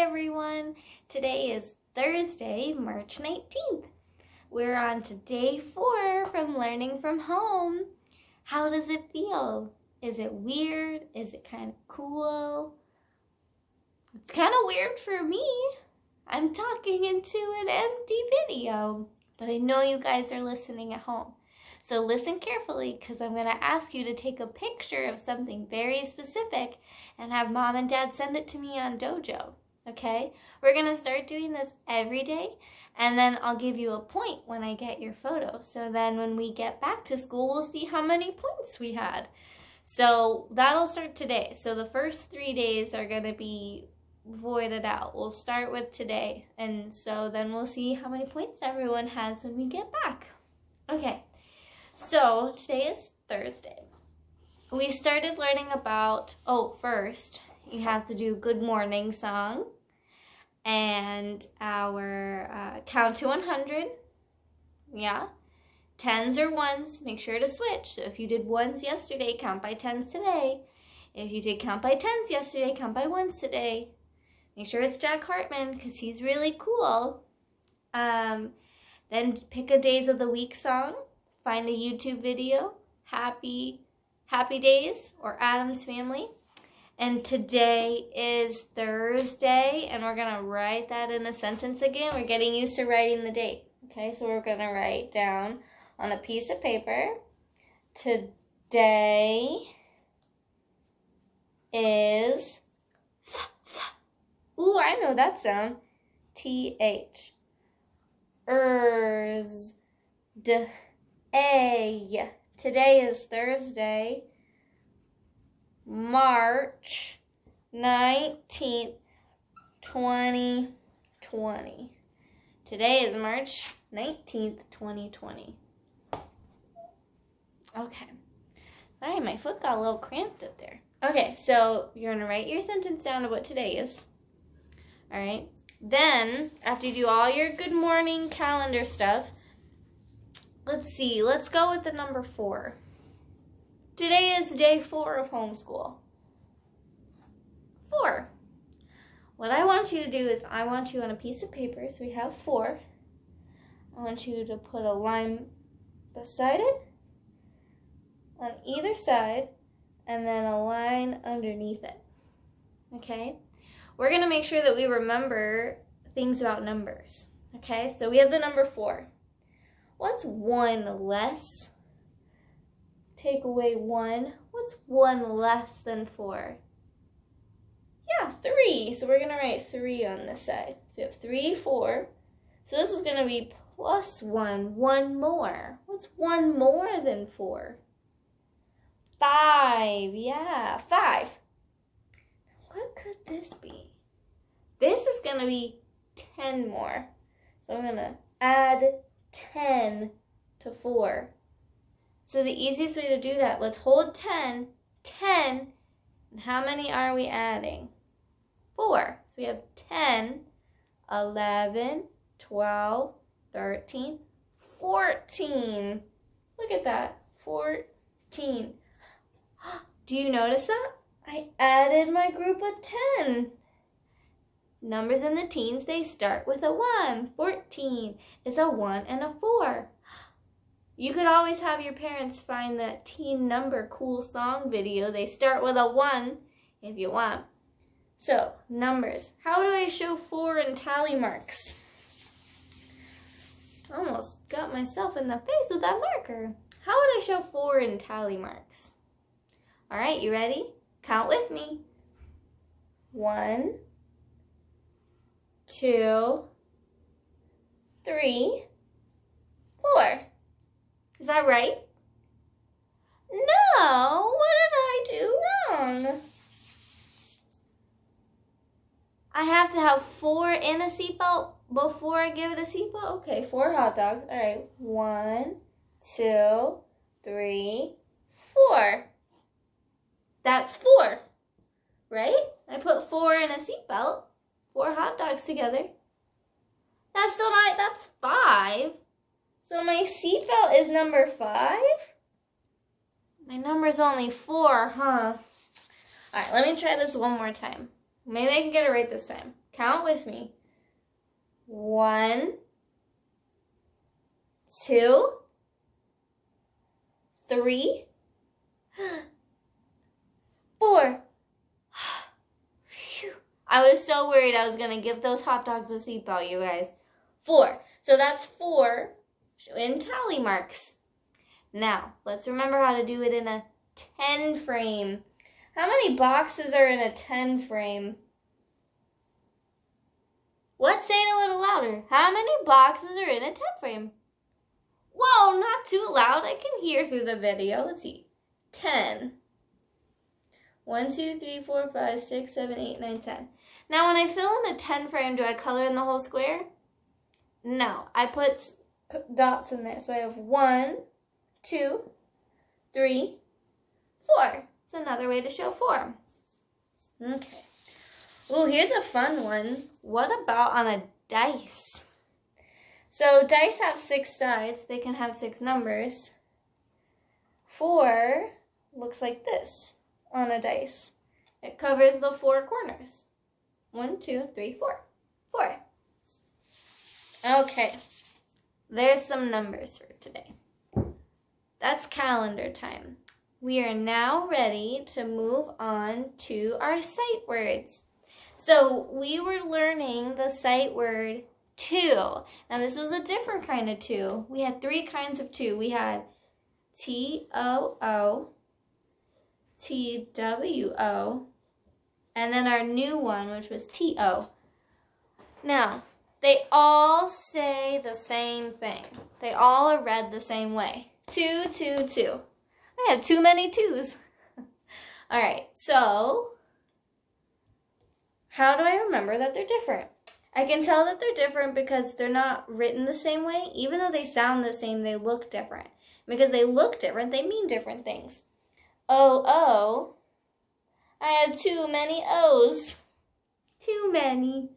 everyone. Today is Thursday, March 19th. We're on to day 4 from learning from home. How does it feel? Is it weird? Is it kind of cool? It's kind of weird for me. I'm talking into an empty video, but I know you guys are listening at home. So listen carefully, because I'm going to ask you to take a picture of something very specific and have mom and dad send it to me on Dojo, okay? We're going to start doing this every day, and then I'll give you a point when I get your photo. So then when we get back to school, we'll see how many points we had. So that'll start today. So the first 3 days are going to be voided out. We'll start with today, and so then we'll see how many points everyone has when we get back. Okay. So, today is Thursday. We started learning about, first, you have to do good morning song and our count to 100. Yeah. 10s or 1s, make sure to switch. So, if you did 1s yesterday, count by 10s today. If you did count by 10s yesterday, count by 1s today. Make sure it's Jack Hartman because he's really cool. Then pick a Days of the Week song. Find a YouTube video, Happy Days or Addams Family. And today is Thursday, and we're going to write that in a sentence again. We're getting used to writing the date. Okay, so we're going to write down on a piece of paper, today is, ooh, I know that sound, T-H, Today is Thursday, March 19th, 2020. Today is March 19th, 2020. Okay. Sorry, my foot got a little cramped up there. Okay, so you're going to write your sentence down of what today is. All right. Then, after you do all your good morning calendar stuff, let's see, let's go with the number 4. Today is day 4 of homeschool. 4. What I want you to do is I want you on a piece of paper, so we have 4. I want you to put a line beside it, on either side, and then a line underneath it. Okay? We're going to make sure that we remember things about numbers. Okay? So we have the number 4. What's 1 less? Take away 1. What's 1 less than 4? Yeah, 3. So we're going to write 3 on this side. So we have 3, 4. So this is going to be plus 1. 1 more. What's 1 more than 4? 5. Yeah, 5. What could this be? This is going to be 10 more. So I'm going to add 10 to 4. So the easiest way to do that, let's hold 10, and how many are we adding? 4. So we have 10, 11, 12, 13, 14. Look at that, 14. Do you notice that? I added my group of 10. Numbers in the teens, they start with a 1. 14 is a 1 and a 4. You could always have your parents find that teen number cool song video. They start with a 1 if you want. So, numbers. How do I show 4 in tally marks? Almost got myself in the face with that marker. How would I show 4 in tally marks? All right, you ready? Count with me. 1, 2, 3, 4. Is that right? No, what did I do wrong? I have to have 4 in a seatbelt before I give it a seatbelt? Okay, 4 hot dogs. All right, 1, 2, 3, 4. That's 4, right? I put 4 in a seatbelt. 4 hot dogs together. That's still not, that's 5. So my seatbelt is number 5? My number's only 4, huh? All right, let me try this one more time. Maybe I can get it right this time. Count with me. 1, 2, 3, 4. Phew. I was so worried I was going to give those hot dogs a seatbelt, you guys. 4. So that's 4 in tally marks. Now, let's remember how to do it in a 10 frame. How many boxes are in a 10 frame? What? Say it a little louder. How many boxes are in a 10 frame? Whoa, not too loud. I can hear through the video. Let's see. 10. 1, 2, 3, 4, 5, 6, 7, 8, 9, 10. Now, when I fill in a 10 frame, do I color in the whole square? No. I put dots in there. So I have 1, 2, 3, 4. It's another way to show 4. Okay. Ooh, here's a fun one. What about on a dice? So dice have 6 sides. They can have 6 numbers. 4 looks like this on a dice. It covers the 4 corners. 1, 2, 3, 4. 4. Okay. There's some numbers for today. That's calendar time. We are now ready to move on to our sight words. So we were learning the sight word two. Now this was a different kind of two. We had 3 kinds of two. We had T-O-O, T-W-O, and then our new one, which was T-O. Now, they all say the same thing. They all are read the same way. 2, 2, 2. I have too many twos. All right, so how do I remember that they're different? I can tell that they're different because they're not written the same way. Even though they sound the same, they look different. Because they look different, they mean different things. O-O, I have too many O's. Too many.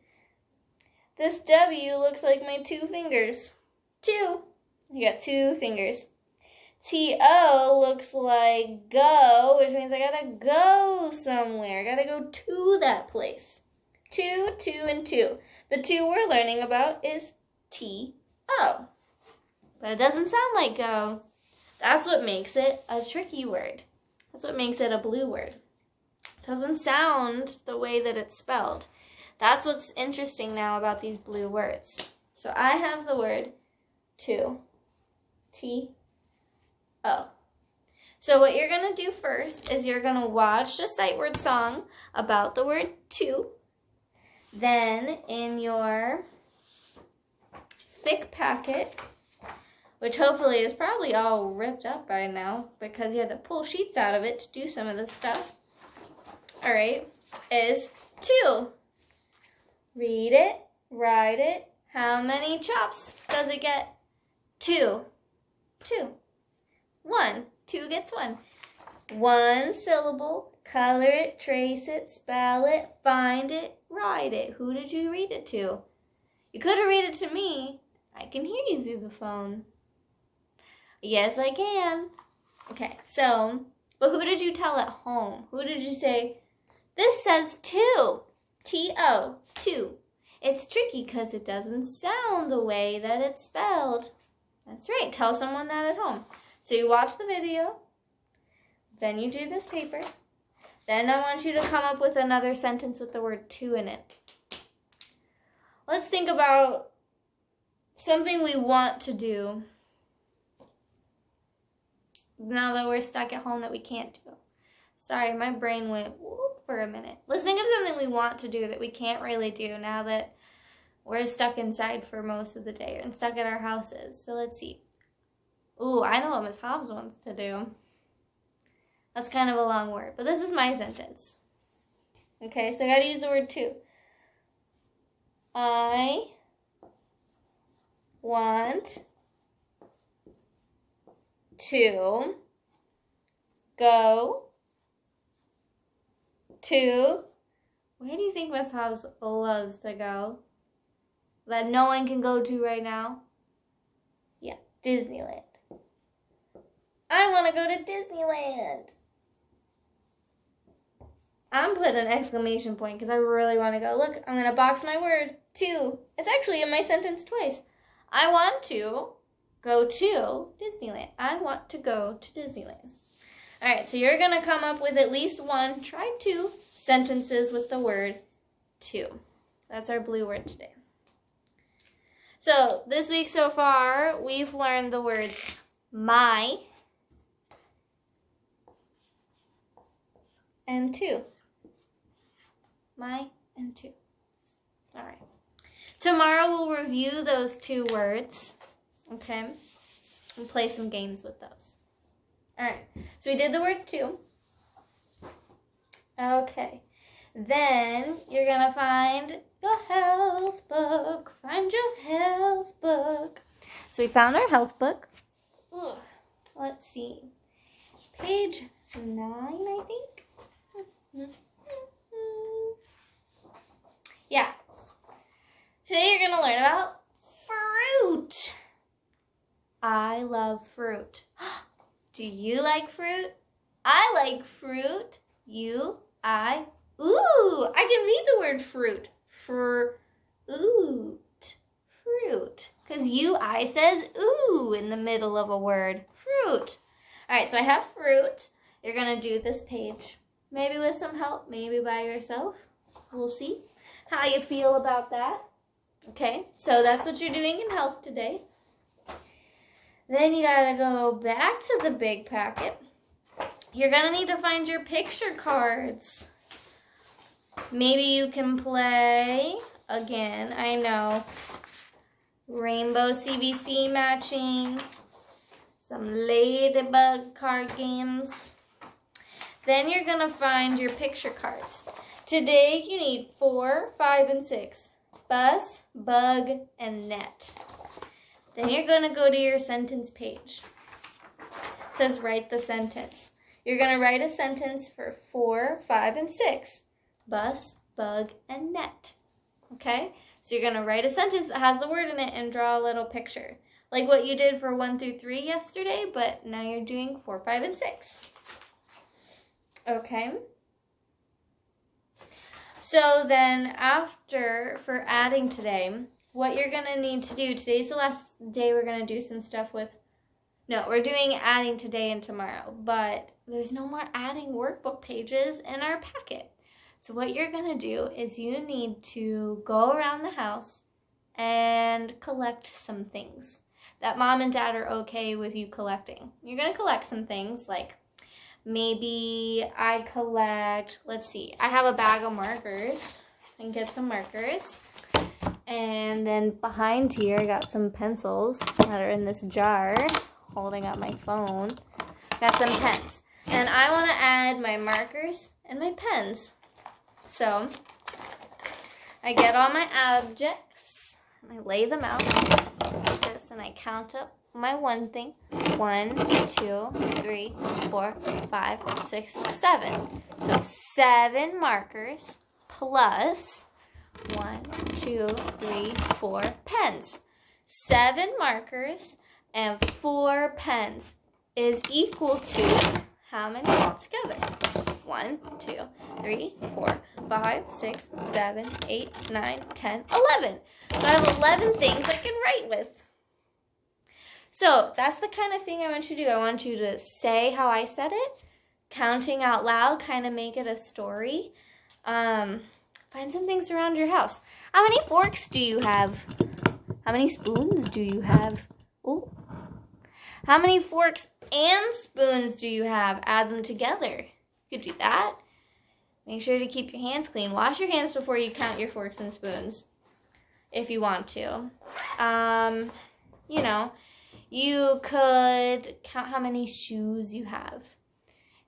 This W looks like my 2 fingers. 2. You got 2 fingers. T-O looks like go, which means I gotta go somewhere. I gotta go to that place. 2, 2, and 2. The 2 we're learning about is T-O. But it doesn't sound like go. That's what makes it a tricky word. That's what makes it a blue word. It doesn't sound the way that it's spelled. That's what's interesting now about these blue words. So I have the word to, T-O. So what you're going to do first is you're going to watch a sight word song about the word to. Then in your thick packet, which hopefully is probably all ripped up by now because you had to pull sheets out of it to do some of this stuff. All right, is to. Read it, write it. How many chops does it get? 2. 2. 1. 2 gets 1. 1 syllable. Color it, trace it, spell it, find it, write it. Who did you read it to? You could have read it to me. I can hear you through the phone. Yes, I can. Okay, so, but who did you tell at home? Who did you say, this says to, T-O, to. It's tricky because it doesn't sound the way that it's spelled. That's right, tell someone that at home. So you watch the video, then you do this paper, then I want you to come up with another sentence with the word to in it. Let's think about something we want to do now that we're stuck at home that we can't do. Sorry, my brain went whoop for a minute. Let's think of something we want to do that we can't really do now that we're stuck inside for most of the day and stuck at our houses. So let's see. Ooh, I know what Miss Hobbs wants to do. That's kind of a long word, but this is my sentence. Okay, so I gotta use the word to. I want to go to, where do you think Miss Hobbs loves to go? That no one can go to right now? Yeah, Disneyland. I want to go to Disneyland. I'm putting an exclamation point because I really want to go. Look, I'm going to box my word, to. It's actually in my sentence twice. I want to go to Disneyland. I want to go to Disneyland. All right, so you're going to come up with at least one, try 2 sentences with the word to. That's our blue word today. So this week so far, we've learned the words my and to. My and to. All right. Tomorrow we'll review those 2 words, okay, and play some games with those. All right. So we did the word to. Okay. Then you're going to find your health book. Find your health book. So we found our health book. Ugh. Let's see. Page 9, I think. Yeah. Today you're going to learn about fruit. I love fruit. Do you like fruit? I like fruit. You, I, ooh, I can read the word fruit. Fruit. Because I says ooh in the middle of a word. Fruit. All right, so I have fruit. You're going to do this page. Maybe with some help, maybe by yourself. We'll see how you feel about that. Okay, so that's what you're doing in health today. Then you got to go back to the big packet. You're going to need to find your picture cards. Maybe you can play, again, I know, rainbow CBC matching, some ladybug card games. Then you're going to find your picture cards. Today you need 4, 5, and 6. Bus, bug, and net. Then you're going to go to your sentence page. It says write the sentence. You're going to write a sentence for 4, 5, and 6. Bus, bug, and net. Okay? So you're going to write a sentence that has the word in it and draw a little picture. Like what you did for 1 through 3 yesterday, but now you're doing 4, 5, and 6. Okay? So then after, for adding today, what you're going to need to do, today's the last day we're going to do some stuff with, no, we're doing adding today and tomorrow, but there's no more adding workbook pages in our packet. So what you're going to do is you need to go around the house and collect some things that mom and dad are okay with you collecting. You're going to collect some things like maybe I collect, let's see, I have a bag of markers. I can get some markers. And then behind here, I got some pencils that are in this jar, holding up my phone. Got some pens. And I want to add my markers and my pens. So I get all my objects, and I lay them out like this, and I count up my one thing. 1, 2, 3, 4, 5, 6, 7. So 7 markers plus 1, 2, 3, 4 pens. 7 markers and 4 pens is equal to how many altogether? 1, 2, 3, 4, 5, 6, 7, 8, 9, 10, 11. So I have 11 things I can write with. So that's the kind of thing I want you to do. I want you to say how I said it, counting out loud, kind of make it a story. Find some things around your house. How many forks do you have? How many spoons do you have? Oh. How many forks and spoons do you have? Add them together. You could do that. Make sure to keep your hands clean. Wash your hands before you count your forks and spoons, if you want to. You know, you could count how many shoes you have.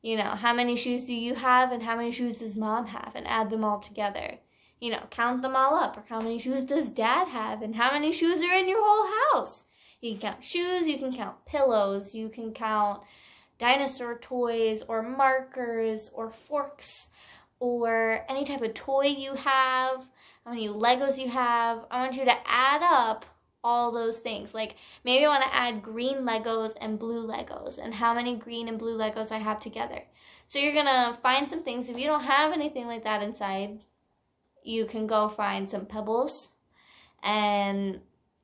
You know, how many shoes do you have and how many shoes does mom have, and add them all together. You know, count them all up. Or how many shoes does dad have and how many shoes are in your whole house. You can count shoes, you can count pillows, you can count dinosaur toys or markers or forks or any type of toy you have, how many Legos you have. I want you to add up all those things. Like maybe I want to add green Legos and blue Legos and how many green and blue Legos I have together. So you're going to find some things. If you don't have anything like that inside, you can go find some pebbles and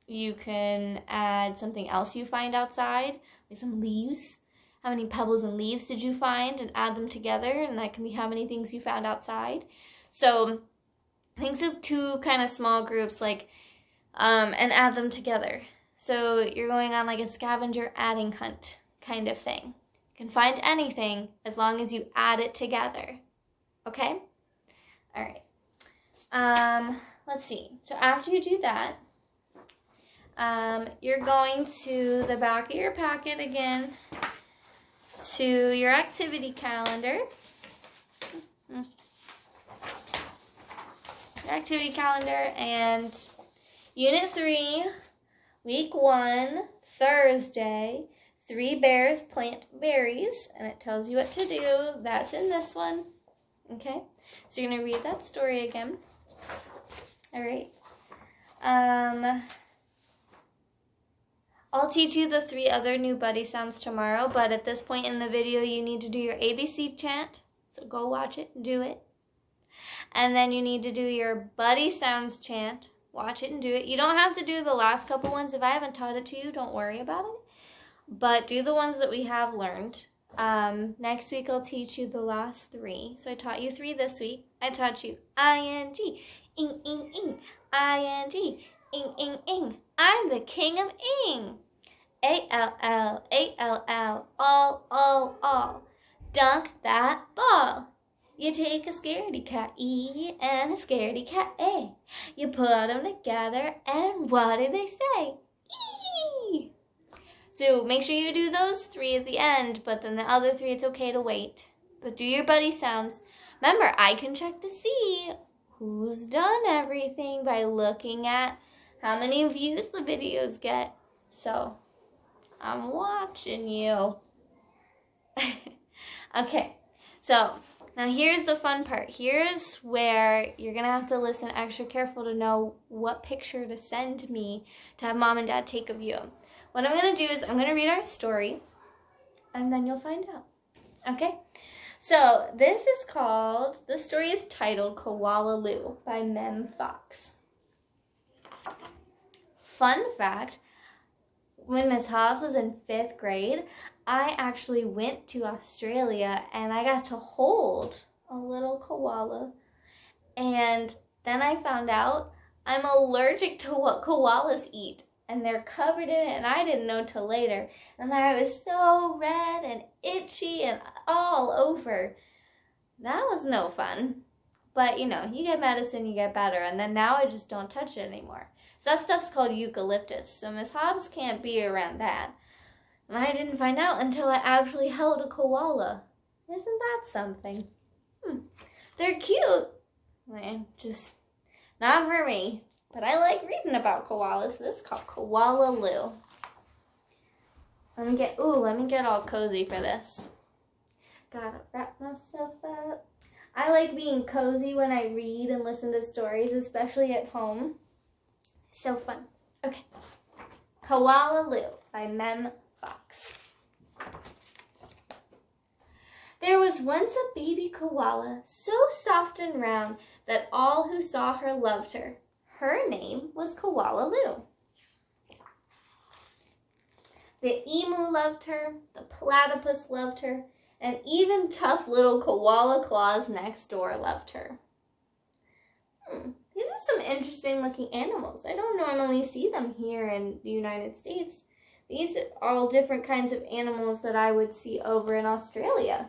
you can add something else you find outside, like some leaves. How many pebbles and leaves did you find, and add them together, and that can be how many things you found outside. So think of two kind of small groups, like, and add them together. So you're going on like a scavenger adding hunt kind of thing. You can find anything as long as you add it together. Okay? All right. Let's see. So after you do that, you're going to the back of your packet again, to your activity calendar. Your activity calendar, and Unit 3, Week 1, Thursday, 3 bears plant berries, and it tells you what to do. That's in this one. Okay? So you're going to read that story again. All right. I'll teach you the 3 other new buddy sounds tomorrow, but at this point in the video, you need to do your ABC chant. So go watch it and do it. And then you need to do your buddy sounds chant. Watch it and do it. You don't have to do the last couple ones. If I haven't taught it to you, don't worry about it. But do the ones that we have learned. Next week, I'll teach you the last 3. So I taught you 3 this week. I taught you ing, ing, ing, ing, ing, ing, ing, ing. I'm the king of ing. A-L-L, A-L-L, all. Dunk that ball. You take a scaredy cat E and a scaredy cat A. You put them together and what do they say? E! So make sure you do those 3 at the end, but then the other 3 it's okay to wait. But do your buddy sounds. Remember, I can check to see who's done everything by looking at how many views the videos get. So I'm watching you. Okay, so now here's the fun part. Here's where you're going to have to listen extra careful to know what picture to send me to have Mom and Dad take of you. What I'm going to do is I'm going to read our story, and then you'll find out. Okay? So this story is titled Koala Lou by Mem Fox. Fun fact, when Miss Hobbs was in 5th grade, I actually went to Australia and I got to hold a little koala. And then I found out I'm allergic to what koalas eat. And they're covered in it, and I didn't know till later. And I was so red and itchy and all over. That was no fun. But, you know, you get medicine, you get better. And then now I just don't touch it anymore. So that stuff's called eucalyptus. So Miss Hobbs can't be around that. And I didn't find out until I actually held a koala. Isn't that something? They're cute. Just not for me. But I like reading about koalas. So this is called Koala Lou. Let me get all cozy for this. Gotta wrap myself up. I like being cozy when I read and listen to stories, especially at home. So fun. Okay. Koala Lou by Mem Fox. There was once a baby koala, so soft and round that all who saw her loved her. Her name was Koala Lou. The emu loved her, the platypus loved her, and even tough little koala claws next door loved her. These are some interesting looking animals. I don't normally see them here in the United States. These are all different kinds of animals that I would see over in Australia.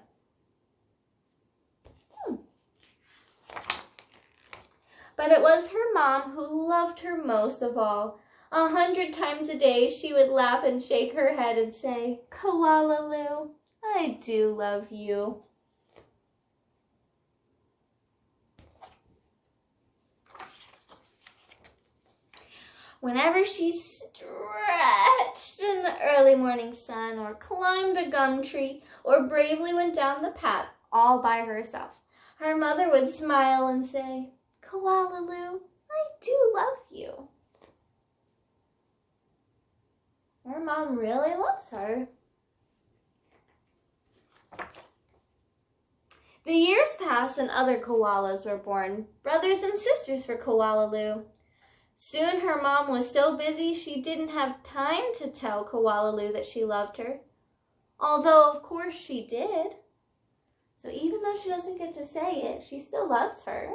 But it was her mom who loved her most of all. 100 times a day she would laugh and shake her head and say, "Koala Lou, I do love you." Whenever she stretched in the early morning sun, or climbed a gum tree, or bravely went down the path all by herself, her mother would smile and say, "Koala Lou, I do love you." Her mom really loves her. The years passed and other koalas were born, brothers and sisters for Koala. Soon her mom was so busy she didn't have time to tell Koala that she loved her. Although, of course, she did. So even though she doesn't get to say it, she still loves her.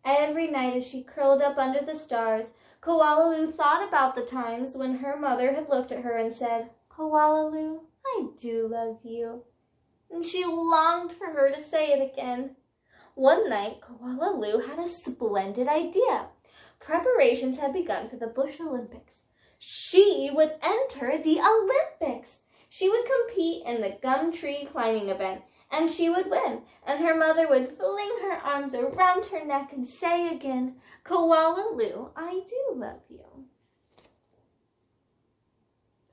Every night as she curled up under the stars, Koala thought about the times when her mother had looked at her and said, "Koala, I do love you." And she longed for her to say it again. One night, Koala had a splendid idea. Preparations had begun for the Bush Olympics. She would enter the Olympics. She would compete in the gum tree climbing event, and she would win. And her mother would fling her arms around her neck and say again, "Koala, I do love you."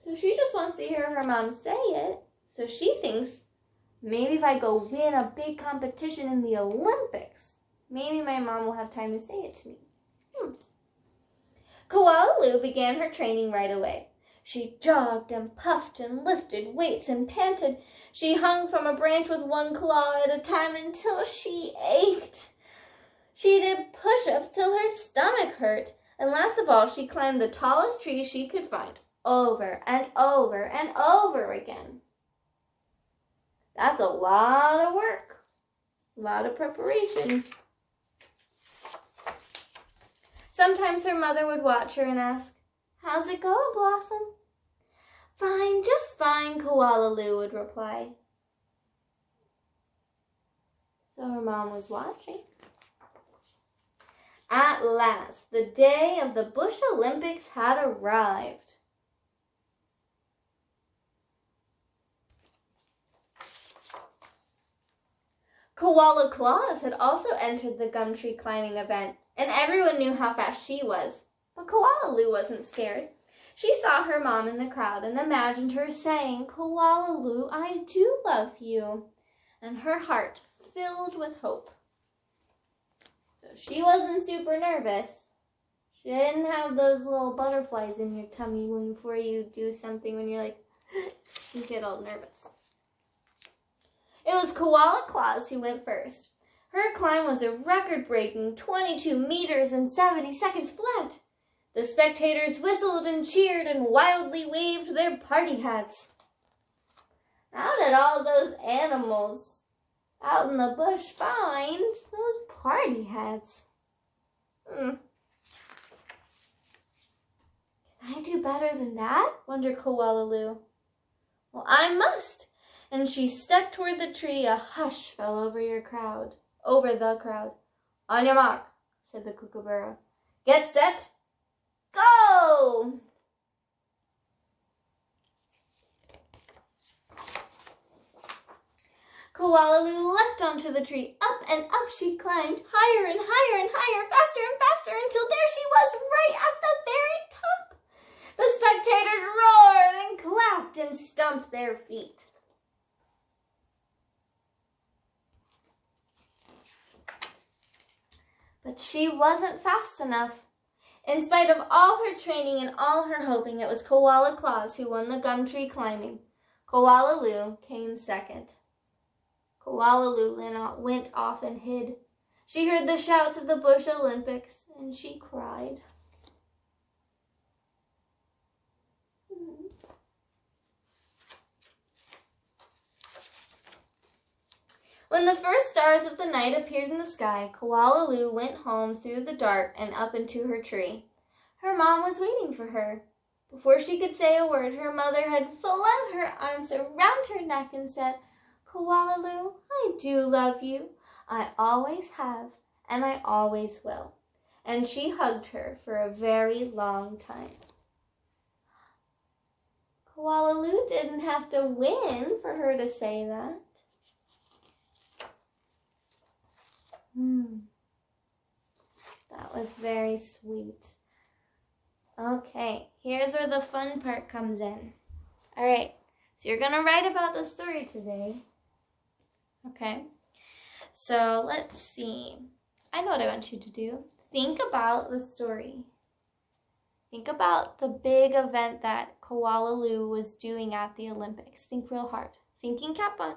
So she just wants to hear her mom say it. So she thinks, maybe if I go win a big competition in the Olympics, maybe my mom will have time to say it to me. Koala began her training right away. She jogged and puffed and lifted weights and panted. She hung from a branch with one claw at a time until she ached. She did push-ups till her stomach hurt. And last of all, she climbed the tallest tree she could find, over and over and over again. That's a lot of work, a lot of preparation. Sometimes her mother would watch her and ask, "How's it going, Blossom?" "Fine, just fine," Koala would reply. So her mom was watching. At last, the day of the Bush Olympics had arrived. Koala Claus had also entered the gum tree climbing event, and everyone knew how fast she was. But Koala wasn't scared. She saw her mom in the crowd and imagined her saying, "Koala, I do love you." And her heart filled with hope. So she wasn't super nervous. She didn't have those little butterflies in your tummy before you do something when you're like, you get all nervous. It was Koala Claus who went first. Her climb was a record-breaking 22 meters and 70 seconds flat. The spectators whistled and cheered and wildly waved their party hats. How did all those animals out in the bush find those party hats? Can I do better than that? Wondered Koala. Well, I must. And she stepped toward the tree. A hush fell over the crowd. "On your mark," said the kookaburra. "Get set, go!" Koala leapt onto the tree. Up and up she climbed, higher and higher and higher, faster and faster, until there she was, right at the very top. The spectators roared and clapped and stomped their feet. But she wasn't fast enough. In spite of all her training and all her hoping, it was Koala Claus who won the gum tree climbing. Koala came second. Koala went off and hid. She heard the shouts of the Bush Olympics, and she cried. When the first stars of the night appeared in the sky, Koala went home through the dark and up into her tree. Her mom was waiting for her. Before she could say a word, her mother had flung her arms around her neck and said, "Koala, I do love you. I always have, and I always will." And she hugged her for a very long time. Koala didn't have to win for her to say that. That was very sweet. Okay, here's where the fun part comes in. All right, so you're going to write about the story today. Okay, so let's see. I know what I want you to do. think about the story. Think about the big event that Koala was doing at the Olympics. Think real hard. Thinking cap on.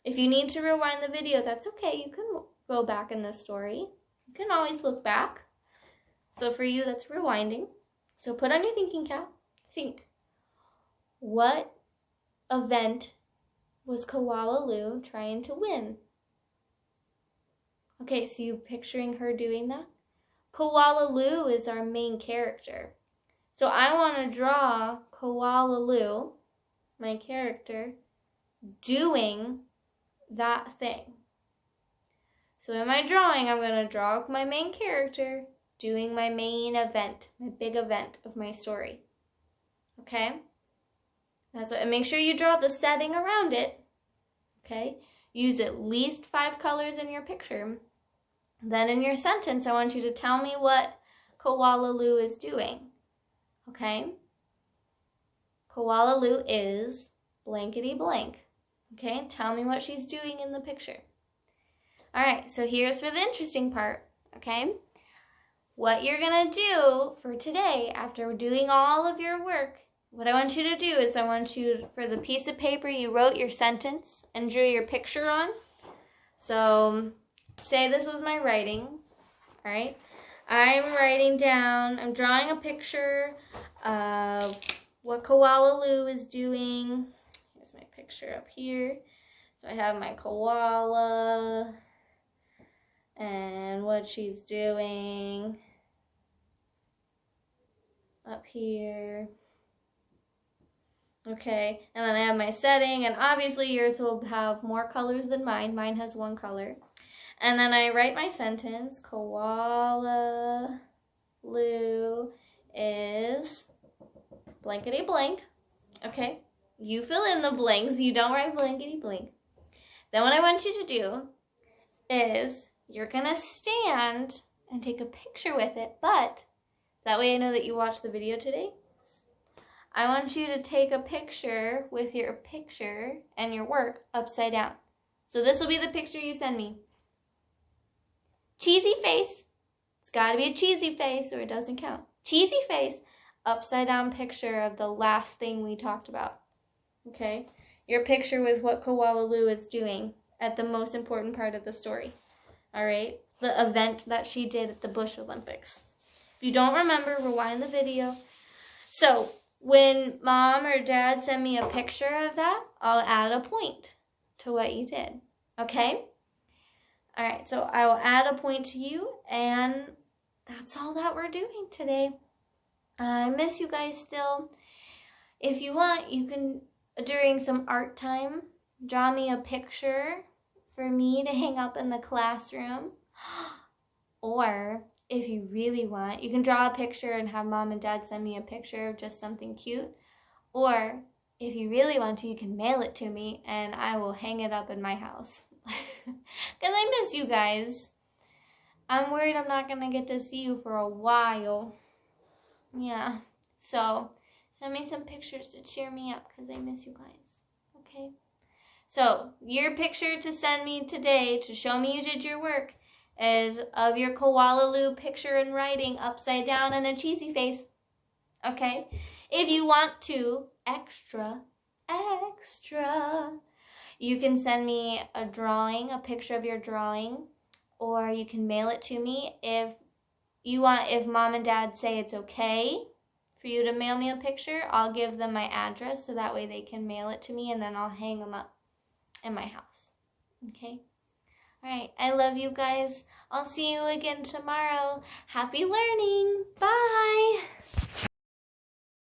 If you need to rewind the video, that's okay. You can go back in the story. You can always look back. So for you, that's rewinding. So put on your thinking cap. Think. What event was Koala trying to win? Okay, so you picturing her doing that? Koala is our main character. So I want to draw Koala, my character, doing that thing. So in my drawing, I'm going to draw my main character doing my main event, my big event of my story. Okay? And make sure you draw the setting around it. Okay? Use at least 5 colors in your picture. Then in your sentence, I want you to tell me what Koala is doing. Okay? Koala is blankety blank. Okay? Tell me what she's doing in the picture. All right, so here's for the interesting part. Okay? What you're going to do for today, after doing all of your work, what I want you to do is I want you, for the piece of paper you wrote your sentence and drew your picture on. So say this was my writing, all right? I'm drawing a picture of what Koala is doing. Here's my picture up here. So I have my koala and what she's doing up here. Okay, and then I have my setting, and obviously yours will have more colors than mine. Mine has 1 color. And then I write my sentence, Koala is blankety blank. Okay, you fill in the blanks, you don't write blankety blank. Then what I want you to do is you're gonna stand and take a picture with it, but that way I know that you watched the video today. I want you to take a picture with your picture and your work upside down. So this will be the picture you send me. Cheesy face. It's got to be a cheesy face or it doesn't count. Cheesy face, upside down picture of the last thing we talked about. Okay? Your picture with what Koala is doing at the most important part of the story. All right? The event that she did at the Bush Olympics. If you don't remember, rewind the video. So when mom or dad send me a picture of that, I'll add a point to what you did. Okay? All right, so I will add a point to you, and that's all that we're doing today. I miss you guys still. If you want, you can, during some art time, draw me a picture for me to hang up in the classroom. Or if you really want, you can draw a picture and have mom and dad send me a picture of just something cute. Or if you really want to, you can mail it to me and I will hang it up in my house. Because I miss you guys. I'm worried I'm not going to get to see you for a while. Yeah. So send me some pictures to cheer me up because I miss you guys. Okay? So your picture to send me today to show me you did your work is of your Koala picture and writing upside down and a cheesy face. Okay? If you want to, extra, you can send me a drawing, a picture of your drawing, or you can mail it to me. If you want, if mom and dad say it's okay for you to mail me a picture, I'll give them my address so that way they can mail it to me and then I'll hang them up in my house. Okay? All right, I love you guys. I'll see you again tomorrow. Happy learning. Bye.